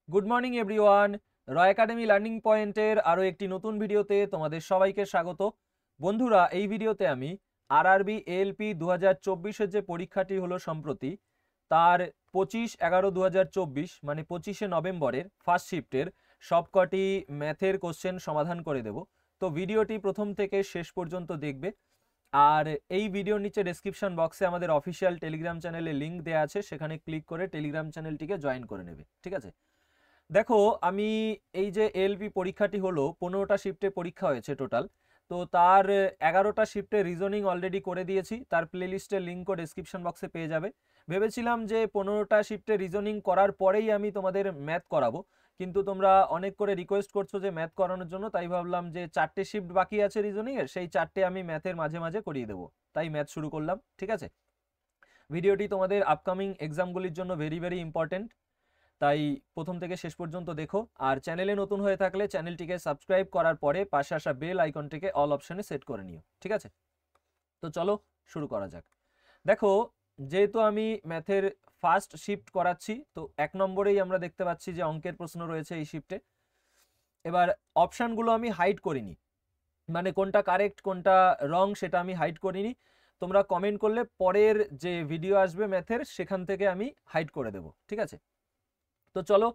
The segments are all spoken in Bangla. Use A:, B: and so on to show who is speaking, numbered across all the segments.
A: Good morning everyone. Roy academy learning পয়েন্টের আরও একটি নতুন ভিডিওতে তোমাদের সবাইকে স্বাগত। বন্ধুরা, এই ভিডিওতে আমি আরআরবি এএলপি 2024-এর যে পরীক্ষাটি হলো সম্প্রতি, তার 25/11/2024 মানে 25শে নভেম্বরের ফার্স্ট শিফটের সবকটি ম্যাথের কোশ্চেন সমাধান করে দেব। তো ভিডিওটি প্রথম থেকে শেষ পর্যন্ত দেখবে। আর এই ভিডিওর নিচে ডেসক্রিপশন বক্সে আমাদের অফিসিয়াল টেলিগ্রাম চ্যানেলের লিঙ্ক দেওয়া আছে, সেখানে ক্লিক করে টেলিগ্রাম চ্যানেলটিকে জয়েন করে নেবে। ঠিক আছে, দেখো আমি এই যে এলপি পরীক্ষাটি হলো 15টা শিফটে পরীক্ষা হয়েছে টোটাল। তো তার 11টা শিফটে রিজনিং অলরেডি করে দিয়েছি, তার প্লেলিস্টের লিঙ্কও ডেসক্রিপশন বক্সে পেয়ে যাবে। ভেবেছিলাম যে 15টা শিফটে রিজনিং করার পরেই আমি তোমাদের ম্যাথ করাবো, কিন্তু তোমরা অনেক করে রিকোয়েস্ট করছো যে ম্যাথ করানোর জন্য, তাই ভাবলাম যে 4টে শিফট বাকি আছে রিজনিংয়ের, সেই 4টে আমি ম্যাথের মাঝে মাঝে করিয়ে দেবো, তাই ম্যাথ শুরু করলাম। ঠিক আছে, ভিডিওটি তোমাদের আপকামিং এক্সামগুলির জন্য ভেরি ভেরি ইম্পর্টেন্ট, তাই প্রথম থেকে শেষ পর্যন্ত দেখো। আর চ্যানেলে নতুন হয়ে থাকলে চ্যানেলটিকে সাবস্ক্রাইব করার পরে পাশে আসা বেল আইকনটিকে অল অপশনে সেট করে নিও। ঠিক আছে, তো চলো শুরু করা যাক। দেখো, যেহেতু আমি ম্যাথের ফার্স্ট শিফট করাচ্ছি, তো 1 নম্বরেই আমরা দেখতে পাচ্ছি যে অঙ্কের প্রশ্ন রয়েছে এই শিফটে। এবার অপশানগুলো আমি হাইড করিনি, মানে কোনটা কারেক্ট কোনটা রং সেটা আমি হাইড করিনি। তোমরা কমেন্ট করলে পরের যে ভিডিও আসবে ম্যাথের, সেখান থেকে আমি হাইড করে দেব। ঠিক আছে, তো চলো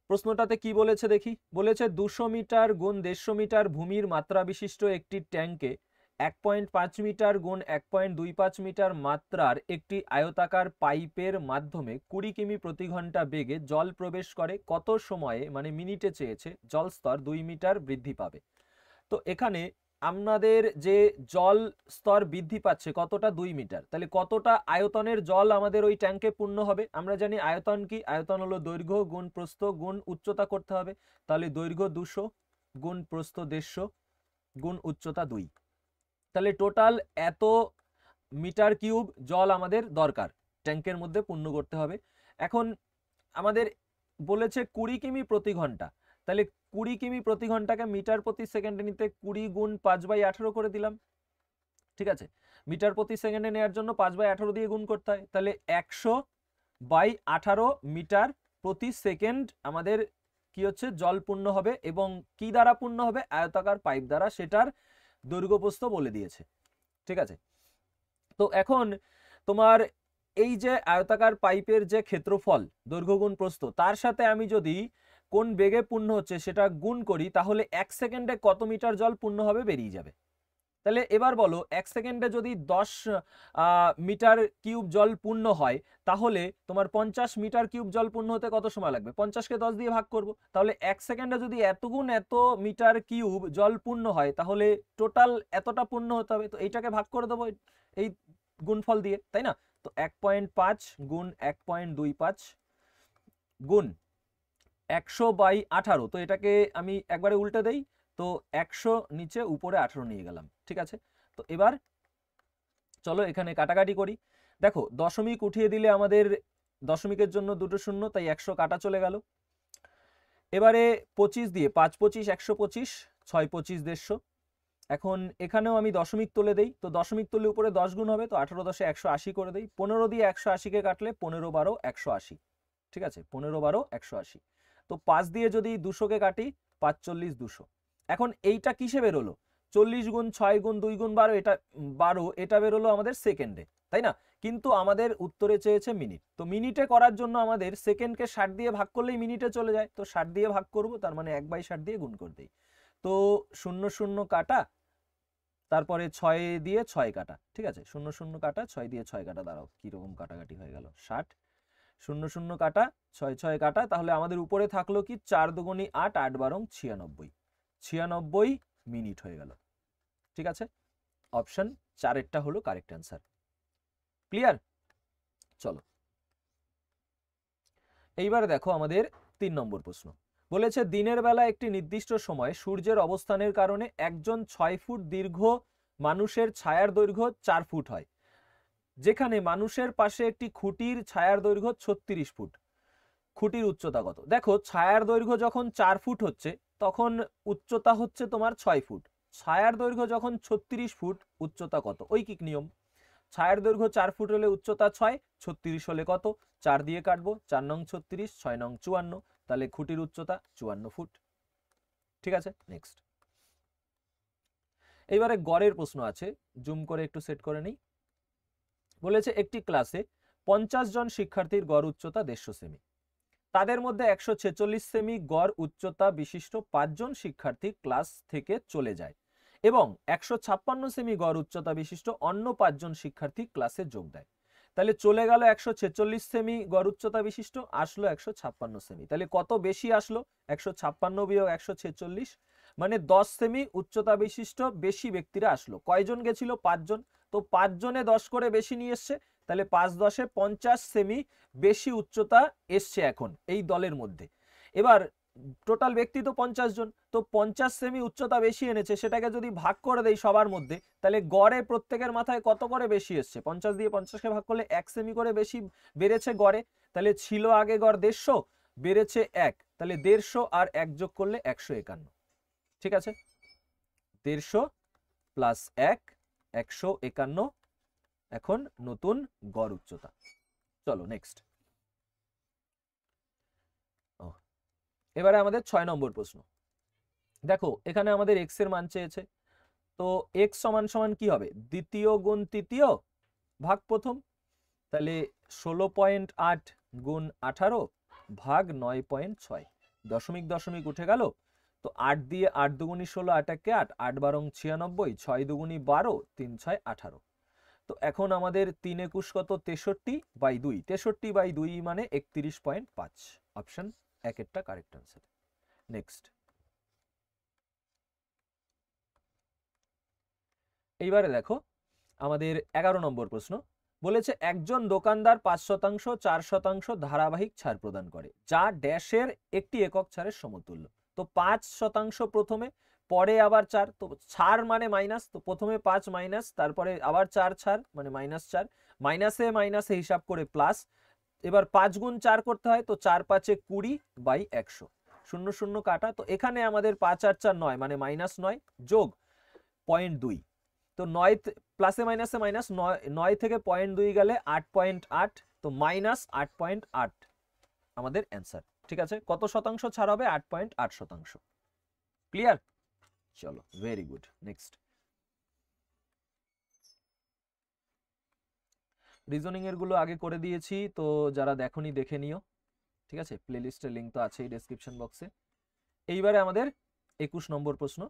A: প্রশ্নটাতে কি বলেছে দেখি। বলেছে 200 মিটার গুণ 150 মিটার ভূমির মাত্রা বিশিষ্ট একটি ট্যাঙ্কে 1.5 মিটার গুণ 1.25 মিটার মাত্রার একটি আয়তাকার পাইপের মাধ্যমে 20 কিমি প্রতি ঘন্টা বেগে জল প্রবেশ করে, কত সময়ে মানে মিনিটে চেয়েছে জল স্তর 2 মিটার বৃদ্ধি পাবে। তো এখানে আমাদের যে জল স্তর বৃদ্ধি পাচ্ছে কতটা, 2 মিটার, তাহলে কতটা আয়তনের জল আমাদের ওই ট্যাঙ্কে পূর্ণ হবে। আমরা জানি আয়তন কি, আয়তন হলো দৈর্ঘ্য গুণ প্রস্থ গুণ উচ্চতা করতে হবে। তাহলে দৈর্ঘ্য 200 গুণ প্রস্থ 150 গুণ উচ্চতা 2, তাহলে টোটাল এত মিটার কিউব জল আমাদের দরকার ট্যাঙ্কের মধ্যে পূর্ণ করতে হবে। এখন আমাদের বলেছে 20 কিমি প্রতি ঘন্টা, তাহলে 20 কিমি প্রতি ঘন্টাকে মিটার প্রতি সেকেন্ডে নিতে 20 গুণ 5/18 করে দিলাম। ঠিক আছে, মিটার প্রতি সেকেন্ডে নেওয়ার জন্য 5/18 দিয়ে গুণ করতে হয়, তাহলে 100/18 মিটার প্রতি সেকেন্ড আমাদের কি হচ্ছে জল পূর্ণ হবে। এবং কি দ্বারা পূর্ণ হবে, আয়তাকার পাইপ দ্বারা, সেটার দৈর্ঘ্য প্রস্থ বলে দিয়েছে। ঠিক আছে, তো এখন তোমার এই যে আয়তাকার পাইপের যে ক্ষেত্রফল দৈর্ঘ্য গুণ প্রস্থ, তার সাথে আমি যদি কোন বেগে পূর্ণ হচ্ছে সেটা গুণ করি, তাহলে 1 সেকেন্ডে কত মিটার জল পূর্ণ হবে বেরিয়ে যাবে। তাহলে এবার বলো, 1 সেকেন্ডে যদি 10 মিটার কিউব জল পূর্ণ হয়, তাহলে তোমার 50 মিটার কিউব জল পূর্ণ হতে কত সময় লাগবে। 50কে 10 দিয়ে ভাগ করব, তাহলে 1 সেকেন্ডে যদি এত গুণ এত মিটার কিউব জল পূর্ণ হয়, তাহলে টোটাল এতটা পূর্ণ হতে হবে। তো এইটাকে ভাগ করে দেবো এই গুণফল দিয়ে, তাই না। তো 1.5 গুণ 1.25 গুণ 100/18, তো এটাকে আমি একবারে উল্টে দেই, তো 100 নিচে উপরে 18 নিয়ে গেলাম। ঠিক আছে, তো এবার চলো এখানে কাটাকাটি করি। দেখো, দশমিক উঠিয়ে দিলে আমাদের দশমিকের জন্য দুটো শূন্য, তাই 100 কাটা চলে গেল। এবারে 25 দিয়ে 5 25 125, 6 25 150। এখন এখানেও আমি দশমিক তুলে দেই, তো দশমিক তুলে উপরে 10 গুণ হবে, তো 18 10 180 করে দেই। 15 দিয়ে 180কে কাটলে 15 12 180। ঠিক আছে, 15 12 180। তো 5 দিয়ে যদি 200কে কাটি, 5 40 200। এখন এইটা কিসে বেরোলো, 40 গুণ 6 গুণ 2 গুণ 12, এটা 12, এটা বেরোলো আমাদের সেকেন্ডে, তাই না। কিন্তু আমাদের উত্তরে চেয়েছে মিনিট, তো মিনিটে করার জন্য আমাদের সেকেন্ডকে 60 দিয়ে ভাগ করলেই মিনিটে চলে যায়, তো 60 দিয়ে ভাগ করব, তার মানে 1/60 দিয়ে গুণ করে দিই। তো 0 0 কাটা, তারপরে 6 দিয়ে 6 কাটা। ঠিক আছে, 0 0 কাটা, 6 দিয়ে 6 কাটা, দাঁড়াও কিরকম কাটাকাটি হয়ে গেল, 60, 0 0 কাটা, 6 6 কাটা, তাহলে আমাদের উপরে থাকলো কি 4 দুগুণি 8, 8 12 96, 96 মিনিট হয়ে গেল। ঠিক আছে, অপশন 4-এরটা হলো কারেক্ট অ্যান্সার। ক্লিয়ার, চলো এইবার দেখো আমাদের 3 নম্বর প্রশ্ন। বলেছে দিনের বেলা একটি নির্দিষ্ট সময় সূর্যের অবস্থানের কারণে একজন 6 ফুট দীর্ঘ মানুষের ছায়ার দৈর্ঘ্য 4 ফুট হয়, যেখানে মানুষের পাশে একটি খুঁটির ছায়ার দৈর্ঘ্য 36 ফুট, খুঁটির উচ্চতা কত। দেখো, ছায়ার দৈর্ঘ্য যখন 4 ফুট হচ্ছে, তখন উচ্চতা হচ্ছে তোমার 6 ফুট। ছায়ার দৈর্ঘ্য যখন 36 ফুট, উচ্চতা কত, ঐকিক নিয়ম। ছায়ার দৈর্ঘ্য 4 ফুট হলে উচ্চতা 6, 36 হলে কত, 4 দিয়ে কাটবো, 4 নং 36, 6 নং 54, তাহলে খুঁটির উচ্চতা 54 ফুট। ঠিক আছে, নেক্সট। এইবারে গড়ের প্রশ্ন আছে, জুম করে একটু সেট করে নিই। বলেছে একটি ক্লাসে 50 জন শিক্ষার্থীর গড় উচ্চতা 150 সেমি। তাদের মধ্যে 146 সেমি গড় উচ্চতা বিশিষ্ট 5 জন শিক্ষার্থী ক্লাস থেকে চলে যায় এবং 156 সেমি গড় উচ্চতা বিশিষ্ট অন্য 5 জন শিক্ষার্থী ক্লাসে যোগ দেয়। তাহলে চলে গেল 146 সেমি গড় উচ্চতা বিশিষ্ট, আসলো 156 সেমি। তাহলে কত বেশি আসলো? 156 বিয়োগ 146, মানে 10 সেমি উচ্চতা বিশিষ্ট বেশি ব্যক্তিরা আসলো। কয়জন গেছিল? 5 জন। তো 5 জনে 10 করে বেশি নিয়ে এসছে, তাহলে 5 10 50 সেমি বেশি উচ্চতা এসছে এখন এই দলের মধ্যে। এবার টোটাল ব্যক্তি তো 50 জন, তো 50 সেমি উচ্চতা বেশি এনেছে, সেটাকে যদি ভাগ করে দেই সবার মধ্যে, তাহলে গড়ে প্রত্যেকের মাথায় কত করে বেশি এসছে? 50 দিয়ে 50কে ভাগ করলে 1 সেমি করে বেশি বেড়েছে গড়ে। তাহলে ছিল আগে গড় 150, বেড়েছে 1, তাহলে 150 আর 1 যোগ করলে 151। ঠিক আছে, 150 প্লাস 1 151 এখন নতুন গড় উচ্চতা। চলো নেক্সট। এবারে আমাদের 6 নম্বর প্রশ্ন। দেখো এখানে আমাদের x এর মান চেয়েছে, তো x সমান সমান কি হবে? দ্বিতীয় গুণ তৃতীয় ভাগ প্রথম। তাহলে 16.8 গুণ 18 ভাগ 9.6, দশমিক দশমিক উঠে গেল। তো 8 দিয়ে 8 দুগুণী 16, 8 একে 8, 8 বারং 96, 6 দুগুণী 12, 3 6 18। তো এখন আমাদের 3 21 কত? 63/2, 63/2 মানে 31.5। অপশন এক একটা কারেক্ট আনসার। নেক্সট। এইবারে দেখো আমাদের 11 নম্বর প্রশ্ন। বলেছে একজন দোকানদার 5% 4% ধারাবাহিক ছাড় প্রদান করে, যা ড্যাশের একটি একক ছাড়ের সমতুল্য। তো 5% প্রথমে, পরে আবার 4, তো ছাড় মানে মাইনাস, তো প্রথমে 5 মাইনাস, তারপরে আবার 4 ছাড় মানে -4, মাইনাসে মাইনাসে হিসাব করে প্লাস। এবার 5 গুণ 4 করতে হয়, তো 4 5 20/100, 0 0 কাটা। তো এখানে আমাদের 5 আর 4 9 মানে -9 যোগ 0.2, তো 9 প্লাসে মাইনাসে মাইনাস, 9 থেকে 0.2 গেলে 8.8, তো -8.8 আমাদের অ্যান্সার। ঠিক আছে, কত শতাংশ ছাড় হবে? 8.8%। ক্লিয়ার? চলো, ভেরি গুড। নেক্সট। রিজনিং এর গুলো আগে করে দিয়েছি, তো যারা দেখোনি দেখে নিও। ঠিক আছে, প্লেলিস্টের লিঙ্ক তো আছেই ডেসক্রিপশন বক্সে। এইবারে আমাদের 21 নম্বর প্রশ্ন,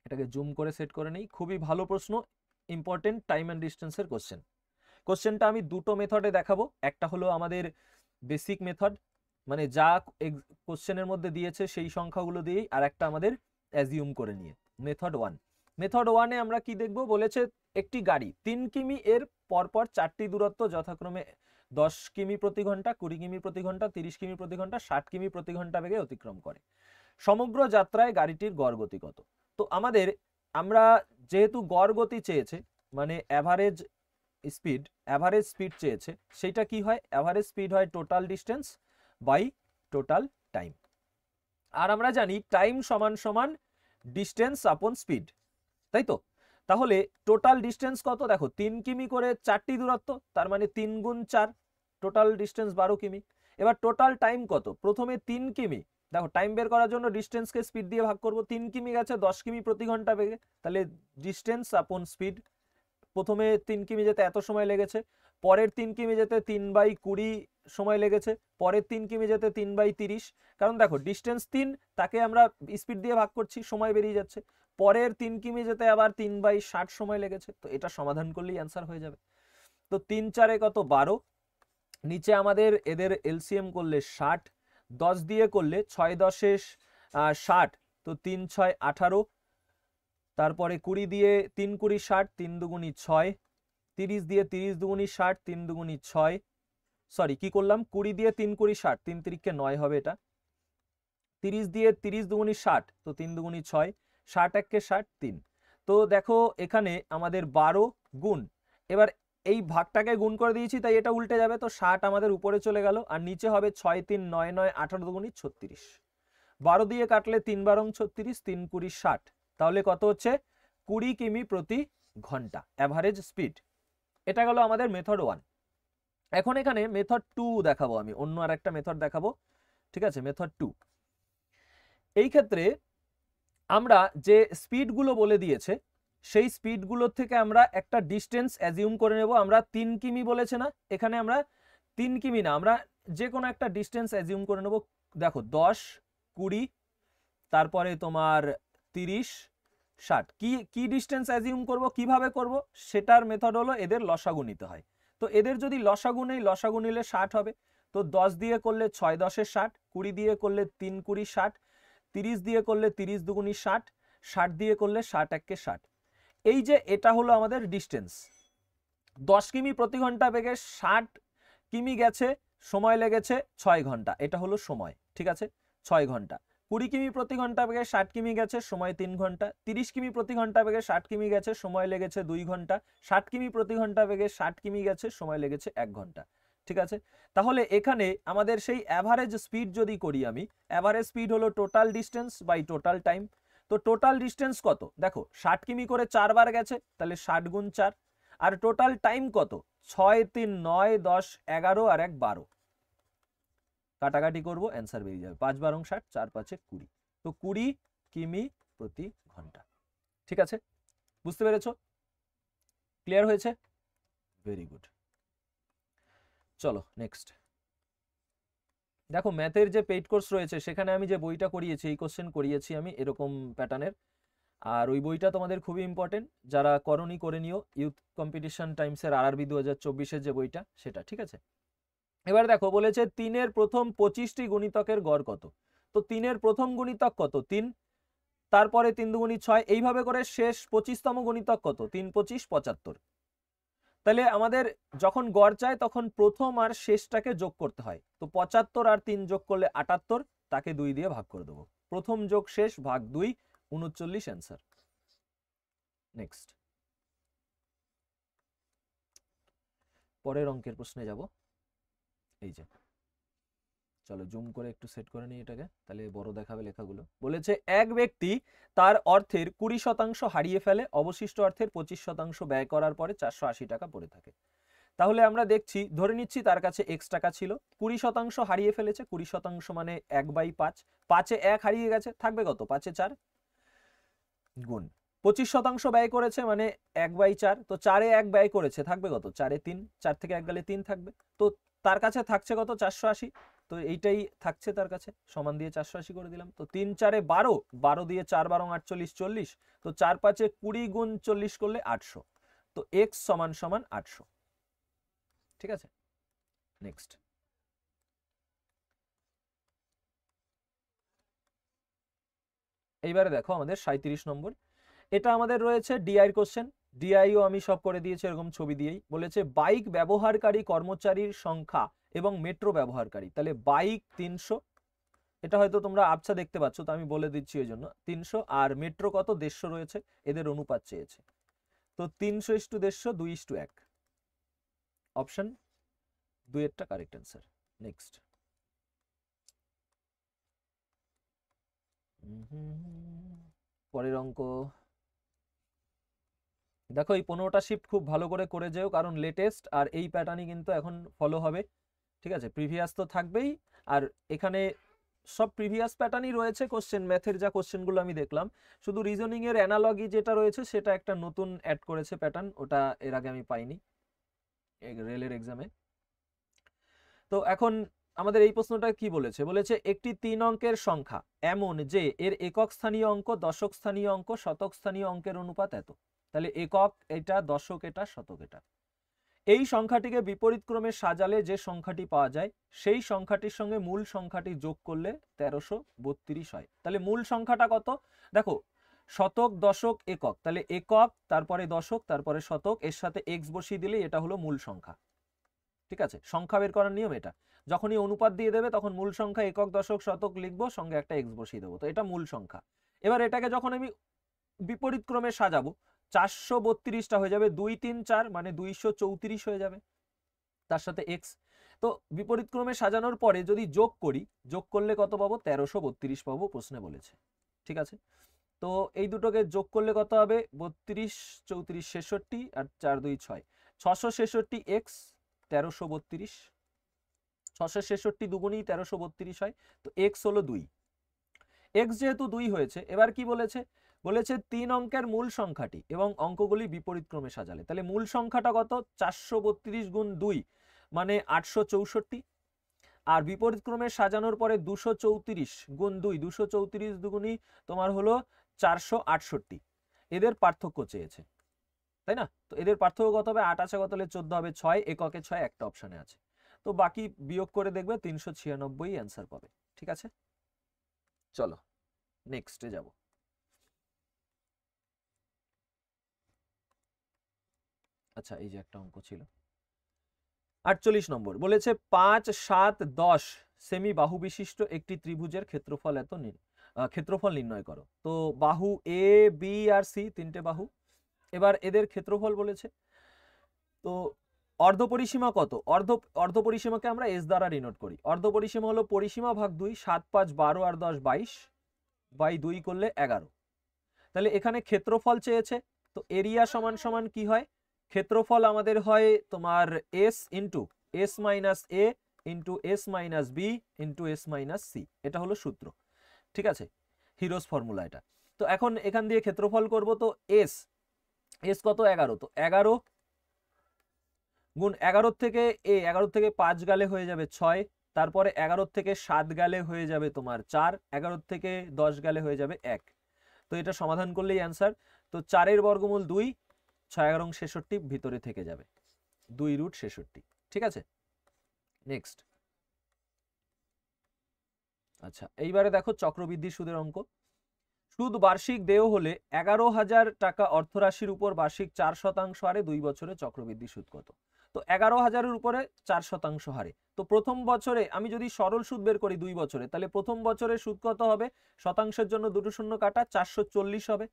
A: এটাকে জুম করে সেট করে নেই। খুবই ভালো প্রশ্ন, ইম্পর্টেন্ট টাইম অ্যান্ড ডিস্টেন্সের কোশ্চেন। কোশ্চেনটা আমি দুটো মেথডে দেখাবো, একটা হলো আমাদের বেসিক মেথড, মানে যা কোশ্চেনের মধ্যে দিয়েছে সেই সংখ্যাগুলো দিয়েই, আর একটা আমাদের অ্যাজিউম করে নিয়ে মেথড 1। মেথড 1-এ আমরা কি দেখব? বলেছে একটি গাড়ি 3 কিমি এর পরপর 4টি দূরত্ব যথাক্রমে 10 কিমি প্রতি ঘন্টা, 20 কিমি প্রতি ঘন্টা, 30 কিমি প্রতি ঘন্টা, 60 কিমি প্রতি ঘন্টা বেগে অতিক্রম করে। সমগ্র যাত্রায় গাড়িটির গড় গতি কত? তো আমরা যেহেতু গড় গতি চেয়েছে, মানে অ্যাভারেজ স্পিড চেয়েছে, সেটা কি হয়? অ্যাভারেজ স্পিড হয় total distance by total time. আর আমরা জানি টাইম সমান সমান ডিস্টেন্স আপন স্পিড, তাই তো? তাহলে টোটাল ডিস্টেন্স কত? দেখো 3 কিমি করে 4টি দূরত্ব, তার মানে 3 গুণ 4, টোটাল ডিস্টেন্স 12 কিমি। এবার টোটাল টাইম কত? প্রথমে 3 কিমি, দেখো টাইম বের করার জন্য ডিস্টেন্সকে স্পিড দিয়ে ভাগ করব। 3 কিমি গেছে 10 কিমি প্রতি ঘন্টা বেগে, তাহলে ডিস্টেন্স আপন স্পিড। প্রথমে 3 কিমি যেতে এত সময় লেগেছে, পরের 3 কিমি যেতে 3/20 সময় লেগেছে, পরের 3 কিমি যেতে 3/30, কারণ দেখো ডিস্টেন্স 3, তাকে আমরা স্পিড দিয়ে ভাগ করছি, সময় বেরিয়ে যাচ্ছে। পরের 3 কিমি যেতে আবার 3/60 সময় লেগেছে। তো এটা সমাধান করলেই অ্যান্সার হয়ে যাবে। তো 3 4 কত? 12, নিচে আমাদের এদের এলসিএম করলে 60, 10 দিয়ে করলে 6 10 60, তো 3 6 18, তারপরে 20 দিয়ে 3 20 60, 3 দুগুণী 6, 30 দিয়ে 30 দুগুণী 60, 3 দুগুণী 6, সরি কি করলাম, 20 দিয়ে 3 20 60, 3 3 9 হবে এটা। 30 দিয়ে 30 দুগুণী 60, তো 3 দুগুণী 6, 60 1 60, 3। তো দেখো এখানে আমাদের 12 গুণ, এবার এই ভাগটাকে গুণ করে দিয়েছি তাই এটা উল্টে যাবে, তো 60 আমাদের উপরে চলে গেল, আর নিচে হবে 6 3 9 9, 18 দুগুণী 36, 12 দিয়ে কাটলে 3 12 36, 3 20 60, তাহলে কত হচ্ছে? 20 কিমি প্রতি ঘন্টা অ্যাভারেজ স্পিড। এটা গেল আমাদের মেথড 1। এখন এখানে মেথড 2 দেখাবো, আমি অন্য আর একটা মেথড দেখাবো, ঠিক আছে, মেথড 2। এই ক্ষেত্রে আমরা যে স্পিডগুলো বলে দিয়েছে সেই স্পিডগুলোর থেকে আমরা একটা ডিস্টেন্স অ্যাজিউম করে নেব। আমরা 3 কিমি বলেছে না, এখানে আমরা 3 কিমি না, আমরা যে কোনো একটা ডিস্টেন্স অ্যাজিউম করে নেব। দেখো 10, 20, তারপরে তোমার 30, 60, কি ডিস্টেন্স অ্যাজিউম করব, কিভাবে করব, সেটার মেথড হলো এদের লসাগু নিতে হয়। তো এদের যদি লসাগু নেই, লসাগু নিলে 60 হবে। তো 10 দিয়ে করলে 6 10 60, 20 দিয়ে করলে 3 20 60, 30 দিয়ে করলে 30 দুগুণি 60, 60 দিয়ে করলে 60 একে 60। এই যে এটা হলো আমাদের ডিস্টেন্স। 10 কিমি প্রতি ঘন্টা বেগে 60 কিমি গেছে, সময় লেগেছে 6 ঘন্টা, এটা হলো সময়। ঠিক আছে, 6 ঘন্টা। 20 কিমি প্রতি ঘন্টা বেগে 60 কিমি গেছে, সময় 3 ঘন্টা। 30 কিমি প্রতি ঘন্টা বেগে 60 কিমি গেছে, সময় লেগেছে 2 ঘন্টা। 60 কিমি প্রতি ঘন্টা বেগে 60 কিমি গেছে, সময় লেগেছে 1 ঘন্টা। ঠিক আছে, তাহলে এখানে আমাদের সেই অ্যাভারেজ স্পিড যদি করি, আমি অ্যাভারেজ স্পিড হলো total distance by total time. তো টোটাল ডিস্টেন্স কত, দেখো 60 কিমি করে 4 বার গেছে, তাহলে 60 গুণ 4। আর টোটাল টাইম কত, 6 3 9 10 11 আর 1 12, কাটাকাটি করব, অ্যান্সার বেরিয়ে যাবে 5 12 60, 4 5 20। তো 20 কিমি প্রতি ঘন্টা। ঠিক আছে, বুঝতে পেরেছো? ক্লিয়ার হয়েছে? Very good. চলো নেক্সট। দেখো ম্যাথের যে পেইড কোর্স রয়েছে সেখানে আমি যে বইটা করিয়েছি, এই কোশ্চেন করিয়েছি আমি এরকম প্যাটার্নের। আর ওই বইটা তোমাদের খুবই ইম্পর্টেন্ট, যারা করনি করে নিও। ইউথ কম্পিটিশন টাইমসের RRB 2024-এর যে বইটা সেটা। ঠিক আছে, এবার দেখো বলেছে 3-এর প্রথম 25টি গুণিতকের গড় কত। তো 3-এর প্রথম গুণিতক কত, 3, তারপরে 3 দুগুণি 6, এইভাবে করে শেষ 25তম গুণিতক কত, 3 25 75। তাহলে আমাদের যখন গড় চায় তখন প্রথম আর শেষটাকে যোগ করতে হয়। তো 75 আর 3 যোগ করলে 78, তাকে 2 দিয়ে ভাগ করে দেবো। প্রথম যোগ শেষ ভাগ 2, 39 অ্যান্সার। নেক্সট, পরের অঙ্কের প্রশ্নে যাব। এই যে, চলো জুম করে একটু সেট করে নিই এটাকে, তাহলে বড় দেখাবে লেখাগুলো। বলেছে এক ব্যক্তি তার অর্থের 20% হারিয়ে ফেলে, অবশিষ্ট অর্থের 25% ব্যয় করার পরে 480 টাকা পড়ে থাকে। তাহলে আমরা দেখছি, ধরে নিচ্ছি তার কাছে x টাকা ছিল, 20% হারিয়ে ফেলেছে। 20% মানে 1/5, 5-এ 1 হারিয়ে গেছে, থাকবে কত, 5-এ 4 গুণ 25% ব্যয় করেছে মানে 1/4, তো 4-এ 1 ব্যয় করেছে, থাকবে কত, 4-এ 3, 4 থেকে 1 গেলে 3 থাকবে। তো তার কাছে থাকছে কত, 480। তো এইটাই থাকছে তার কাছে, সমান দিয়ে 480 করে দিলাম। তো 3 4-এ 12, 12 দিয়ে 4 12 48, 40। তো 4 5-এ 20 গুণ 40 করলে 800। তো x সমান সমান 800। ঠিক আছে, নেক্সট। এইবারে দেখো আমাদের 37 নম্বর। এটা আমাদের রয়েছে ডিআই কোশ্চেন। ডিআইও আমি সব করে দিয়েছি এরকম ছবি দিয়েই। বলেছে বাইক ব্যবহারকারী কর্মচারীর সংখ্যা এবং মেট্রো ব্যবহারকারী। তাহলে বাইক 300, এটা হয়তো তোমরা আবছা দেখতে পাচ্ছ, তো আমি বলে দিচ্ছি ওই জন্য 300। আর মেট্রো কত, 150 রয়েছে, এদের অনুপাত চেয়েছে। তো 300:150, 2:1। অপশন 2-এরটা কারেক্ট অ্যান্সার। নেক্সট, পরের অঙ্ক। দেখো এই 15টা শিফট খুব ভালো করে যেও, কারণ লেটেস্ট আর এই প্যাটার্নই কিন্তু এখন ফলো হবে। ঠিক আছে, প্রিভিয়াস তো থাকবেই, আর এখানে সব প্রিভিয়াস প্যাটার্নই রয়েছে কোশ্চেন। ম্যাথের যা কোশ্চেনগুলো আমি দেখলাম, শুধু রিজনিং এর অ্যানালজি যেটা রয়েছে সেটা একটা নতুন অ্যাড করেছে প্যাটার্ন, ওটা এর আগে আমি পাইনি রেলের এক্সামে। তো এখন আমাদের এই প্রশ্নটা কি বলেছে, বলেছে একটি 3 অঙ্কের সংখ্যা এমন যে এর একক স্থানীয় অঙ্ক, দশক স্থানীয় অঙ্ক, শতক স্থানীয় অঙ্কের অনুপাত এত। তাহলে একক এটা, দশক এটা, শতক এটা। এই সংখ্যাটিকে বিপরীত ক্রমে সাজালে যে সংখ্যাটি পাওয়া যায় সেই সংখ্যাটির সঙ্গে মূল সংখ্যাটি যোগ করলে 1332 হয়। তাহলে মূল সংখ্যাটা কত, দেখো শতক, দশক, একক, তাহলে একক তারপরে দশক তারপরে শতক, এর সাথে এক্স বসিয়ে দিলেই এটা হলো মূল সংখ্যা। ঠিক আছে, সংখ্যা বের করার নিয়ম এটা। যখনই অনুপাত দিয়ে দেবে তখন মূল সংখ্যা একক, দশক, শতক লিখবো, সঙ্গে একটা এক্স বসিয়ে দেবো, তো এটা মূল সংখ্যা। এবার এটাকে যখন আমি বিপরীত ক্রমে সাজাবো, 432টা হয়ে যাবে 2 3 4, মানে 234 হয়ে যাবে, তার সাথে এক্স। তো বিপরীত ক্রমে সাজানোর পরে যদি যোগ করি, যোগ করলে কত পাবো, 1332 পাবো, প্রশ্নে বলেছে। ঠিক আছে, তো এই দুটোকে যোগ করলে কত হবে, 32 34 66 আর 4 2 6, 666 এক্স 1332, 666 দুগুণই 1332 হয়, তো এক্স হলো 2। এক্স যেহেতু 2 হয়েছে, এবার কি বলেছে, বলেছে 3 অঙ্কের মূল সংখ্যাটি এবং অঙ্কগুলি বিপরীত ক্রমে সাজালে। তাহলে মূল সংখ্যাটা কত, 432 গুণ 2 মানে 864, আর বিপরীত ক্রমে সাজানোর পরে 234 গুণ 2, 234 দুগুণই তোমার হলো 468। এদের পার্থক্য চেয়েছে, তাই না? তো এদের পার্থক্য কত হবে, 8 আছে কত হলে 14 হবে, 6 এককে 6 একটা অপশনে আছে, তো বাকি বিয়োগ করে দেখবে 396 অ্যান্সার পাবে। ঠিক আছে, চলো নেক্সটে যাব। আচ্ছা, এই যে একটা অঙ্ক ছিল 48 নম্বর, বলেছে 5, 7, 10 সেমি বাহু বিশিষ্ট একটি ত্রিভুজের ক্ষেত্রফল এত ক্ষেত্রফল নির্ণয় করো। তো বাহু এ, বি আর সি, তিনটে বাহু, এবার এদের ক্ষেত্রফল বলেছে। তো অর্ধপরিসীমা কত, অর্ধপরিসীমাকে আমরা এস দ্বারা ডিনোট করি। অর্ধপরিসীমা হলো পরিসীমা ভাগ 2, 7, 5, 12 আর 10 22 বাই 2 করলে 11। তাহলে এখানে ক্ষেত্রফল চেয়েছে, তো এরিয়া সমান সমান কি হয়, ক্ষেত্রফল আমাদের হয় তোমার S into S minus A into S minus B into S minus C, এটা হলো সূত্র। ঠিক আছে, হিরোস ফর্মুলা এটা। তো এখন এখান দিয়ে ক্ষেত্রফল করব, তো এস এস কত, 11, তো 11 গুণ 11 থেকে এ, 11 থেকে 5 গেলে হয়ে যাবে 6, তারপরে 11 থেকে 7 গেলে হয়ে যাবে তোমার 4, 11 থেকে 10 গেলে হয়ে যাবে 1। তো এটা সমাধান করলেই অ্যান্সার। তো 4 বর্গমূল 2, 6 11 66 ভিতরে থেকে যাবে 2√66। ঠিক আছে, নেক্সট। আচ্ছা, এইবারে দেখো চক্রবৃদ্ধি সুদের অঙ্ক। সুদ বার্ষিক দেয় হলে 11,000 টাকা অর্থরাশির উপর বার্ষিক 4% হারে 2 বছরে চক্রবৃদ্ধি সুদ কত। তো 11,000-এর উপরে 4% হারে, তো প্রথম বছরে আমি যদি সরল সুদ বের করি 2 বছরে, তাহলে প্রথম বছরে সুদ কত হবে, শতাংশের জন্য দুটো শূন্য কাটা, 440 হবে,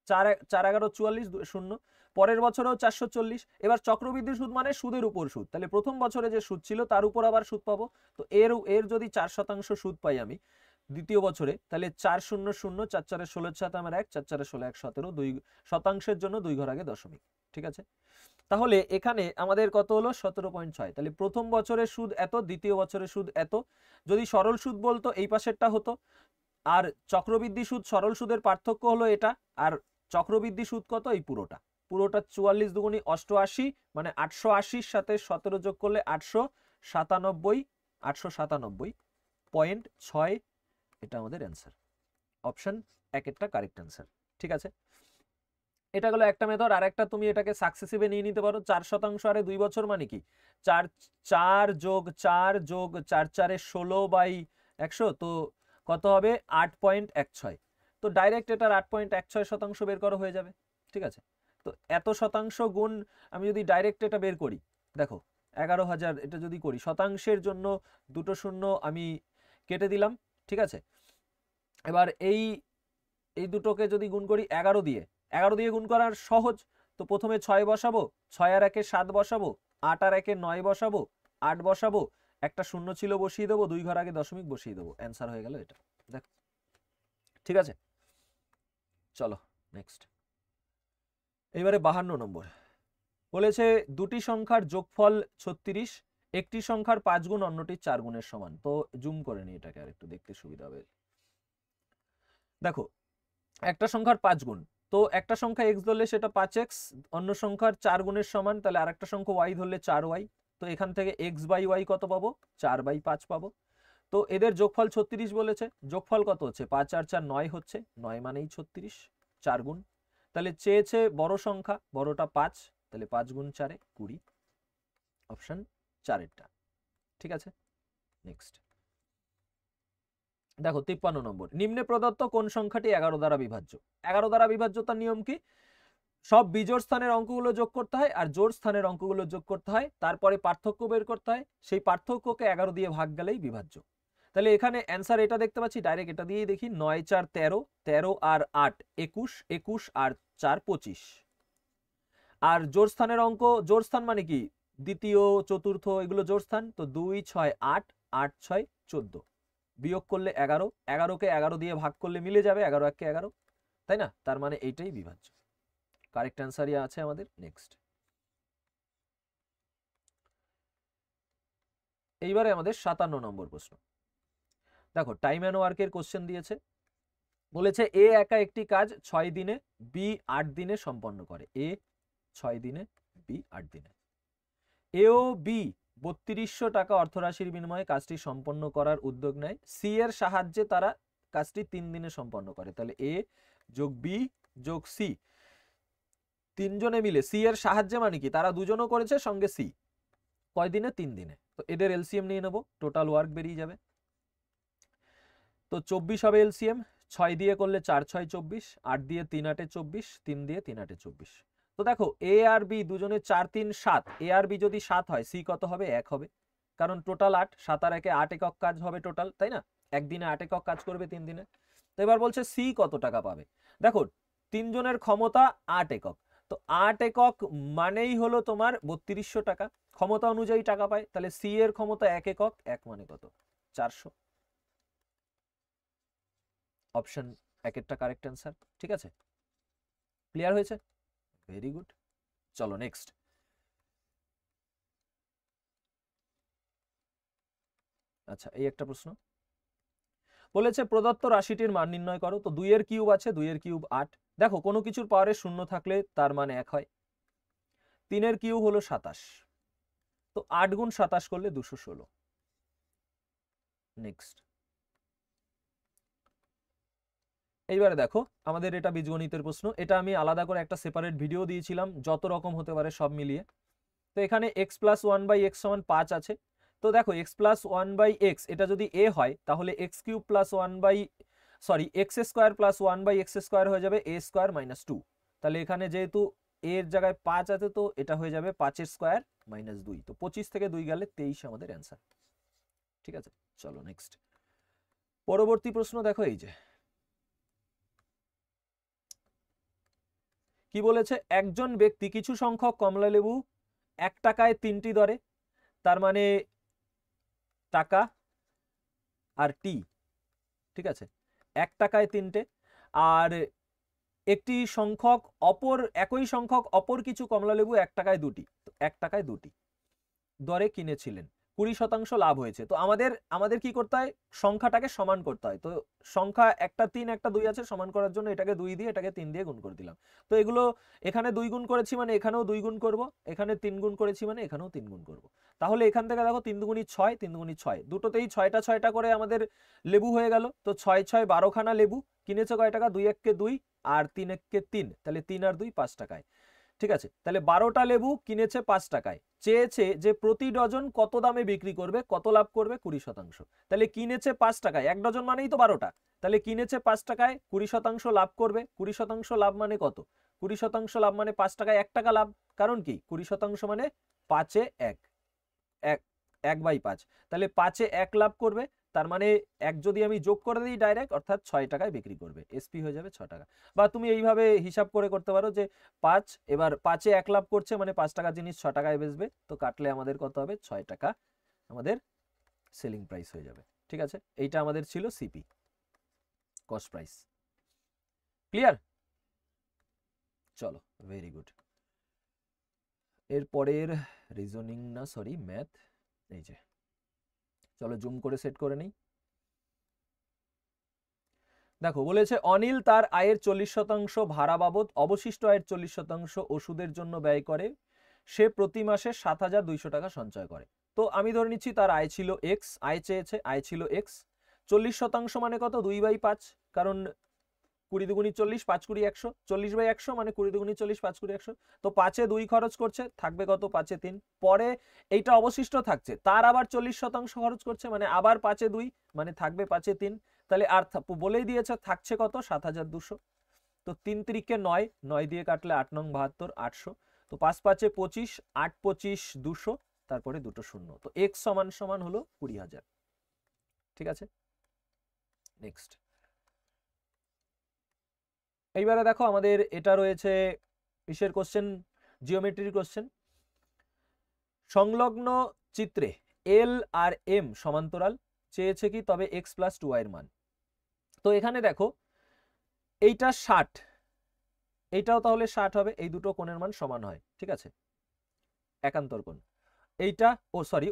A: 4 11 44 শূন্য, পরের বছরেও 440। এবার চক্রবৃদ্ধি সুদ মানে সুদের উপর সুদ, তাহলে প্রথম বছরে যে সুদ ছিল তার উপর আবার সুদ পাবো। তো এর যদি 4% সুদ পাই আমি দ্বিতীয় বছরে, তাহলে 4 0 0, 4 4 16 7 আমার 1, 4 4 16 1 17, 2 শতাংশের জন্য 2 ঘর আগে দশমিক। ঠিক আছে, তাহলে এখানে আমাদের কত হলো 17.6। তাহলে প্রথম বছরের সুদ এত, দ্বিতীয় বছরের সুদ এত। যদি সরল সুদ বলতো এই পাশেরটা হতো, আর চক্রবৃদ্ধি সুদ সরল সুদের পার্থক্য হলো এটা, আর চক্রবৃদ্ধি সুদ কত, এই পুরোটা 44 দুগুণী 88 মানে 880-র সাথে 17 যোগ করলে 897.6, এটা আমাদের অ্যান্সার। অপশন 1-এরটা কারেক্ট অ্যান্সার। ঠিক আছে, এটা গেল একটা মেথড। আর একটা তুমি এটাকে সাকসেসিভে নিয়ে নিতে পারো, 4% হারে 2 বছর মানে কি, 4 যোগ 4 যোগ 4 4 16/100, তো কত হবে 8.16। তো ডাইরেক্ট এটার 8.16% বের করা হয়ে যাবে। ঠিক আছে, তো এত শতাংশ গুণ আমি যদি ডাইরেক্ট এটা বের করি, দেখো 11,000 এটা যদি করি, শতাংশের জন্য দুটো শূন্য আমি কেটে দিলাম। ঠিক আছে, এবার এই দুটোকে যদি গুণ করি 11 দিয়ে, 11 দিয়ে গুণ করার সহজ। তো প্রথমে 6 বসাবো, 6 আর 1-এ 7 বসাবো, 8 আর 1-এ 9 বসাবো, 8 বসাবো, একটা শূন্য ছিল বসিয়ে দেবো, 2 ঘর আগে দশমিক বসিয়ে দেবো, অ্যান্সার হয়ে গেল এটা। দেখ, ঠিক আছে, চলো নেক্সট। এইবারে 52 নম্বর, বলেছে দুটি সংখ্যার যোগফল 36, একটি সংখ্যার 5 গুণ অন্যটির 4 গুণের সমান। তো জুম করে নি এটাকে, আর একটু দেখতে সুবিধা হবে। দেখো, একটা সংখ্যার 5 গুণ, তো একটা সংখ্যা x ধরলে সেটা 5x, অন্য সংখ্যার 4 গুণের সমান, তাহলে আরেকটা সংখ্যা y ধরলে 4y। তো এখান থেকে x/y কত পাবো, 4/5 পাবো। তো এদের যোগফল 36 বলেছে, যোগফল কত হচ্ছে, 5 আর 4 9 হচ্ছে, 9 মানেই 36, 4 গুণ। তাহলে চেয়েছে বড় সংখ্যা, বড়টা 5, তাহলে 5 গুণ 4 20, অপশন 4-এরটা। ঠিক আছে, নেক্সট। দেখো 53 নম্বর, নিম্নে প্রদত্ত কোন সংখ্যাটি 11 দ্বারা বিভাজ্য। 11 দ্বারা বিভাজ্যতার নিয়ম কি, সব বিজোড় স্থানের অঙ্কগুলো যোগ করতে হয় আর জোড় স্থানের অঙ্কগুলো যোগ করতে হয়, তারপরে পার্থক্য বের করতে হয়, সেই পার্থক্যকে 11 দিয়ে ভাগ গেলেই বিভাজ্য। তাহলে এখানে অ্যান্সার এটা দেখতে পাচ্ছি, ডাইরেক্ট এটা দিয়েই দেখি, 9 4 13, 13 আর 8 21, 21 আর 4 25। আর জোড় স্থানের অঙ্ক, জোড় স্থান মানে কি, দ্বিতীয় চতুর্থ এগুলো জোড় স্থান, তো 2 6 8, 8 6 14, বিয়োগ করলে 11, 11কে 11 দিয়ে ভাগ করলে মিলে যাবে, 11 1 11, তাই না? তার মানে এইটাই বিভাজ্য, কারেক্ট অ্যান্সারই আছে আমাদের। নেক্সট। এইবারে আমাদের 57 নম্বর প্রশ্ন। দেখো টাইম অ্যান্ড ওয়ার্কের কোশ্চেন দিয়েছে, বলেছে এ একা একটি কাজ 6 দিনে, বি 8 দিনে সম্পন্ন করে। এ 6 দিনে, বি 8 দিনে। এ ও বি 3200 টাকা অর্থরাশির বিনিময়ে কাজটি সম্পন্ন করার উদ্যোগ নেয়। সি এর সাহায্যে তারা কাজটি 3 দিনে সম্পন্ন করে। তাহলে এ যোগ বি যোগ সি, তিনজনে মিলে, সি এর সাহায্যে মানে কি তারা দুজনও করেছে সঙ্গে সি, কয় দিনে? 3 দিনে। তো এদের এলসিএম নিয়ে নেব, টোটাল ওয়ার্ক বেরিয়ে যাবে। তো 24 হবে এলসিএম, 6 দিয়ে করলে 4 6 24, 8 দিয়ে 3 8 24, 3 দিয়ে 3 8 24। তো দেখো এ আর বি দুজনে 4 3 7, এ আর বি যদি 7 হয় সি কত হবে? 1 হবে, কারণ টোটাল 8, 7 আর 1 8 একক কাজ হবে টোটাল, তাই না? একদিনে 8 একক কাজ করবে 3 দিনে। তো এবার বলছে সি কত টাকা পাবে। দেখো তিনজনের ক্ষমতা 8 একক, তো 8 একক মানেই হলো তোমার 3200 টাকা, ক্ষমতা অনুযায়ী টাকা পায়। তাহলে সি এর ক্ষমতা 1 একক, 1 মানে কত? 400। Option 1 correct answer. ঠিক আছে, ক্লিয়ার হয়েছে? Very good. চলো নেক্সট। আচ্ছা, এই একটা প্রশ্ন বলেছে প্রদত্ত রাশিটির মান নির্ণয় করো। তো 2 এর কিউব আছে, 2 এর কিউব 8। দেখো কোনো কিছুর পাওয়ারে 0 থাকলে তার মান 1 হয়। 3 এর কিউব হলো 27, তো 8 গুণ 27 করলে 216। নেক্সট। এইবারে দেখো আমাদের এটা বীজগণিতের প্রশ্ন, এটা আমি আলাদা করে একটা সেপারেট ভিডিও দিয়েছিলাম, যত রকম হতে পারে সব মিলিয়ে। তো এখানে x প্লাস 1 বাই এক্স সমান 5 আছে। তো দেখো x প্লাস 1 বাই এক্স এটা যদি a হয় তাহলে x cube plus 1 by x square plus 1 by x square হয়ে যাবে a স্কোয়ার মাইনাস 2। তাহলে এখানে যেহেতু a এর জায়গায় 5 আছে তো এটা হয়ে যাবে 5 এর স্কোয়ার মাইনাস 2। তো 25 থেকে 2 গেলে 23 আমাদের অ্যান্সার। ঠিক আছে, চলো নেক্সট। পরবর্তী প্রশ্ন দেখো, এই যে কি বলেছে, একজন ব্যক্তি কিছু সংখ্যক কমলালেবু 1 টাকায় 3টি দরে, তার মানে টাকা আর টি, ঠিক আছে, 1 টাকায় 3টে, আর একটি সংখ্যক একই সংখ্যক অপর কিছু কমলালেবু 1 টাকায় 2টি, তো 1 টাকায় 2টি দরে কিনেছিলেন, 20% লাভ হয়েছে। তো আমাদের কি করতে হয়? সংখ্যাটাকে সমান করতে হয়। তো সংখ্যা একটা 3 একটা 2 আছে, সমান করার জন্য এটাকে 2 দিয়ে এটাকে 3 দিয়ে গুণ করে দিলাম। তো এগুলো এখানে 2 গুণ করেছি মানে এখানেও 2 গুণ করব, এখানে 3 গুণ করেছি মানে এখানেও 3 গুণ করব। তাহলে এখান থেকে দেখো 3 দুগুণী 6, 3 দুগুণী 6, দুটোতেই 6টা 6টা করে আমাদের লেবু হয়ে গেল। তো 6 6 12 খানা লেবু কিনেছে কয় টাকা? 2 1 কে 2 আর 3 1 কে 3, তাহলে 3 আর 2 5 টাকায়। ঠিক আছে, তাহলে 12টা লেবু কিনেছে 5 টাকায়, চেয়েছে যে প্রতি ডজন কত দামে বিক্রি করবে, কত লাভ করবে? 20%। তাহলে কিনেছে 5 টাকায়, 1 ডজন মানেই তো 12টা, তাহলে কিনেছে 5 টাকায়, 20% লাভ করবে। 20% লাভ মানে কত? 20% লাভ মানে 5 টাকায় 1 টাকা লাভ, কারণ কি 20% মানে 5 এ 1, 1/5, তাহলে 5 এ 1 লাভ করবে। তার মানে 1 যদি আমি যোগ করে দিই ডাইরেক্ট, অর্থাৎ 6 টাকায় বিক্রি করবে, এসপি হয়ে যাবে 6 টাকা। বা তুমি এইভাবে হিসাব করে করতে পারো যে 5, এবার 5 এ 1 লাভ করছে মানে 5 টাকা জিনিস 6 টাকায় বেচবে, তো কাটলে আমাদের কত হবে? 6 টাকা আমাদের সেলিং প্রাইস হয়ে যাবে। ঠিক আছে, এইটা আমাদের ছিল সিপি, কস্ট প্রাইস। ক্লিয়ার? চলো, ভেরি গুড। এরপরের রিজনিং না সরি ম্যাথ, এই যে চলো জুম করে সেট করে নেই। দেখো বলেছে অনিল তার আয়ের 40% ভাড়া বাবদ অবশিষ্ট আয়ের 40% ওষুধের জন্য ব্যয় করে, সে প্রতি মাসে 7,200 টাকা সঞ্চয় করে। তো আমি ধরে নিচ্ছি তার আয় ছিল এক্স, আয় চেয়েছে, আয় ছিল এক্স, 40% মানে কত? 2/5, কারণ 20 দুগুণী 40, 5 কুড়ি 100, 40/100 মানে 20 দুগুণী 40, 5 কুড়ি 100। তো 5 এ 2 খরচ করছে, থাকবে কত? 5 এ 3, পরে এইটা অবশিষ্ট থাকছে, তার আবার 40% খরচ করছে, মানে আবার 5 এ 2, মানে থাকবে 5 এ 3, তাহলে আর বলেই দিয়েছে থাকছে কত? 7,200। তো 3 3 9, 9 দিয়ে কাটলে 8 নং 72, 800। তো 5 5 এ 25, 8 25 200, তারপরে দুটো শূন্য, তো x সমান সমান হলো 20,000। ঠিক আছে, নেক্সট। এইবারে দেখো আমাদের এটা রয়েছে ইসের কোশ্চেন, জিওমেট্রির কোশ্চেন। সংলগ্ন চিত্রে এল আর এম সমান্তরাল, চেয়েছে কি তবে এক্স প্লাস 2y এর মান। তো এখানে দেখো এইটা 60, এইটাও তাহলে 60 হবে, এই দুটো কোণের মান সমান হয়। ঠিক আছে, একান্তর কোণ, এইটা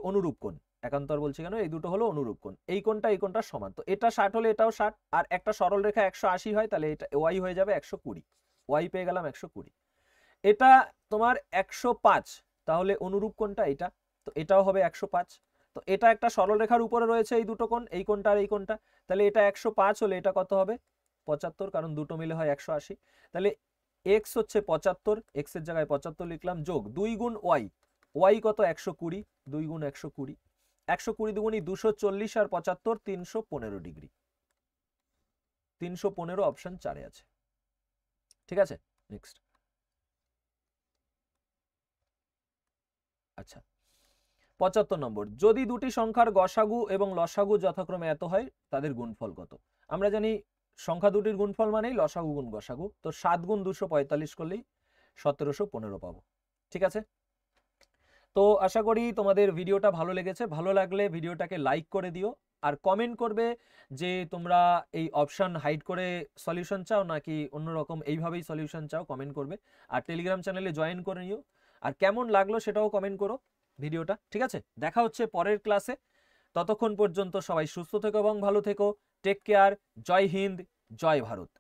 A: অনুরূপ কোণ, একান্তর বলছি কেন, এই দুটো হলো অনুরূপ কোণ, এই কোণটা সমান। তো এটা 60 হলে এটাও 60, আর একটা সরল রেখা 180 হয়, তাহলে এটা ওয়াই হয়ে যাবে 120, ওয়াই পেয়ে গেলাম 120। এটা তোমার 105, তাহলে অনুরূপ কোণটা এটা, তো এটাও হবে 105। তো এটা একটা সরল রেখার উপরে রয়েছে এই দুটো কোণ, এই কোণটা আর এই কোণটা, তাহলে এটা 105 হলে এটা কত হবে 75, কারণ দুটো মিলে হয় 180। তাহলে এক্স হচ্ছে 75, এক্স এর জায়গায় 75 লিখলাম, যোগ 2 গুণ ওয়াই, ওয়াই কত 120, 2 গুণ 120, 120 দুগুণী 240 আর 75 315 ডিগ্রি, 315 অপশন 4 আছে। ঠিক আছে, নেক্সট। আচ্ছা 75 নম্বর, যদি দুটি সংখ্যার গসাগু এবং লসাগু যথাক্রমে এত হয় তাদের গুণফল কত? আমরা জানি সংখ্যা দুটির গুণফল মানেই লসাগু গুণ গসাগু, তো 7 গুণ 245 করলেই 1715 পাবো। ঠিক আছে, তো আশা করি তোমাদের ভিডিওটা ভালো লেগেছে। ভালো লাগলে ভিডিওটাকে লাইক করে দিও, আর কমেন্ট করবে যে তোমরা এই অপশন হাইড করে সলিউশন চাও নাকি অন্যরকম এইভাবেই সলিউশন চাও, কমেন্ট করবে। আর টেলিগ্রাম চ্যানেলে জয়েন করে নিও, আর কেমন লাগলো সেটাও কমেন্ট করো ভিডিওটা। ঠিক আছে, দেখা হচ্ছে পরের ক্লাসে। ততক্ষণ পর্যন্ত সবাই সুস্থ থেকো এবং ভালো থেকো। Take care. জয় হিন্দ, জয় ভারত।